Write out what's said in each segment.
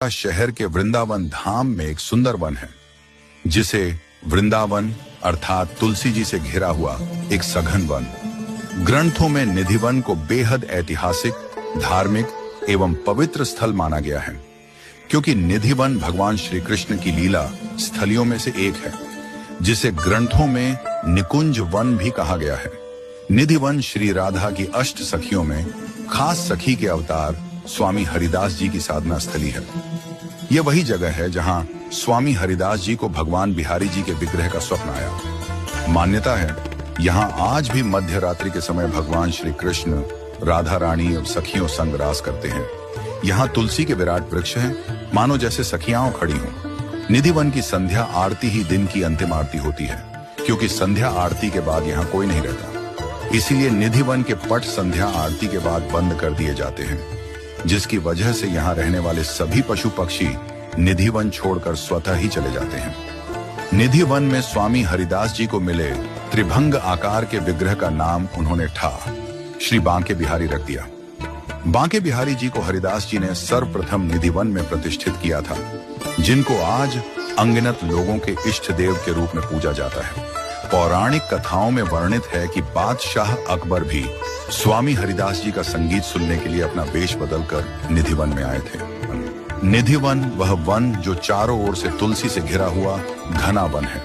शहर के वृंदावन धाम में एक सुंदर वन है जिसे वृंदावन अर्थात तुलसी जी से घिरा हुआ एक सघन वन। ग्रंथों में निधिवन को बेहद ऐतिहासिक, धार्मिक एवं पवित्र स्थल माना गया है, क्योंकि निधिवन भगवान श्री कृष्ण की लीला स्थलियों में से एक है, जिसे ग्रंथों में निकुंज वन भी कहा गया है। निधिवन श्री राधा की अष्ट सखियों में खास सखी के अवतार स्वामी हरिदास जी की साधना स्थली है। यह वही जगह है जहां स्वामी हरिदास जी को भगवान बिहारी जी के विग्रह का स्वप्न आया। मान्यता है यहां आज भी मध्य रात्रि के समय भगवान श्री कृष्ण राधा रानी और सखियों संग रास करते हैं। यहाँ तुलसी के विराट वृक्ष हैं, मानो जैसे सखियां खड़ी हों। निधिवन की संध्या आरती ही दिन की अंतिम आरती होती है, क्योंकि संध्या आरती के बाद यहाँ कोई नहीं रहता। इसीलिए निधिवन के पट संध्या आरती के बाद बंद कर दिए जाते हैं, जिसकी वजह से यहाँ रहने वाले सभी पशु पक्षी निधिवन छोड़कर स्वतः ही चले जाते हैं। निधिवन में स्वामी हरिदास जी को मिले त्रिभंग आकार के विग्रह का नाम उन्होंने ठा श्री बांके बिहारी रख दिया। बांके बिहारी जी को हरिदास जी ने सर्वप्रथम निधिवन में प्रतिष्ठित किया था, जिनको आज अनगिनत लोगों के इष्ट देव के रूप में पूजा जाता है। पौराणिक कथाओं में वर्णित है कि बादशाह अकबर भी स्वामी हरिदास जी का संगीत सुनने के लिए अपना वेश बदलकर निधिवन में आए थे। निधिवन वह वन जो चारों ओर से तुलसी से घिरा हुआ घना वन है,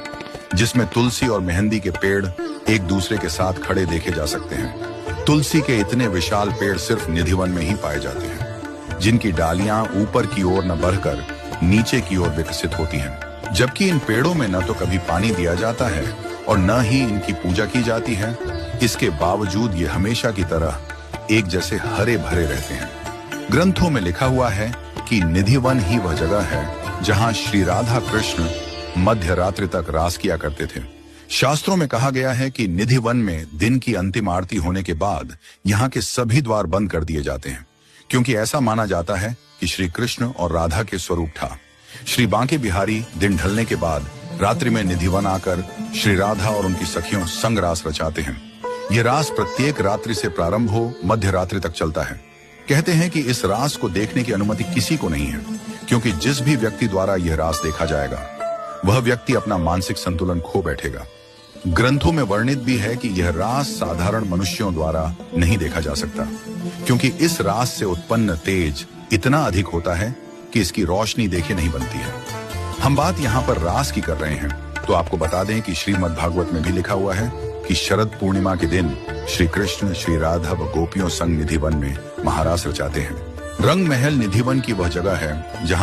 जिसमें तुलसी और मेहंदी के पेड़ एक दूसरे के साथ खड़े देखे जा सकते हैं। तुलसी के इतने विशाल पेड़ सिर्फ निधिवन में ही पाए जाते हैं, जिनकी डालियां ऊपर की ओर न बढ़कर नीचे की ओर विकसित होती हैं। जबकि इन पेड़ों में न तो कभी पानी दिया जाता है और न ही इनकी पूजा की जाती है, इसके बावजूद ये हमेशा की तरह एक जैसे हरे भरे रहते हैं। ग्रंथों में लिखा हुआ है कि निधिवन ही वह जगह है जहां श्री राधा कृष्ण मध्य रात्रि तक रास किया करते थे। शास्त्रों में कहा गया है कि निधिवन में दिन की अंतिम आरती होने के बाद यहाँ के सभी द्वार बंद कर दिए जाते हैं, क्योंकि ऐसा माना जाता है कि श्री कृष्ण और राधा के स्वरूप था। श्री बांके बिहारी दिन ढलने के बाद रात्रि में निधिवन आकर श्री राधा और उनकी सखियों संग रास रचाते हैं। यह रास प्रत्येक रात्रि से प्रारंभ हो मध्य रात्रि तक चलता है। कहते हैं कि इस रास को देखने की अनुमति किसी को नहीं है, क्योंकि जिस भी व्यक्ति द्वारा यह रास देखा जाएगा वह व्यक्ति अपना मानसिक संतुलन खो बैठेगा। ग्रंथों में वर्णित भी है कि यह रास साधारण मनुष्यों द्वारा नहीं देखा जा सकता, क्योंकि इस रास से उत्पन्न तेज इतना अधिक होता है कि इसकी रोशनी देखे नहीं बनती है। हम बात यहाँ पर रास की कर रहे हैं, तो आपको बता दें कि श्रीमद् भागवत में भी लिखा हुआ है कि शरद पूर्णिमा के दिन श्री कृष्ण श्री राधा व गोपियों संग निधिवन में महारास रचाते हैं। रंग महल निधिवन की वह जगह है जहाँ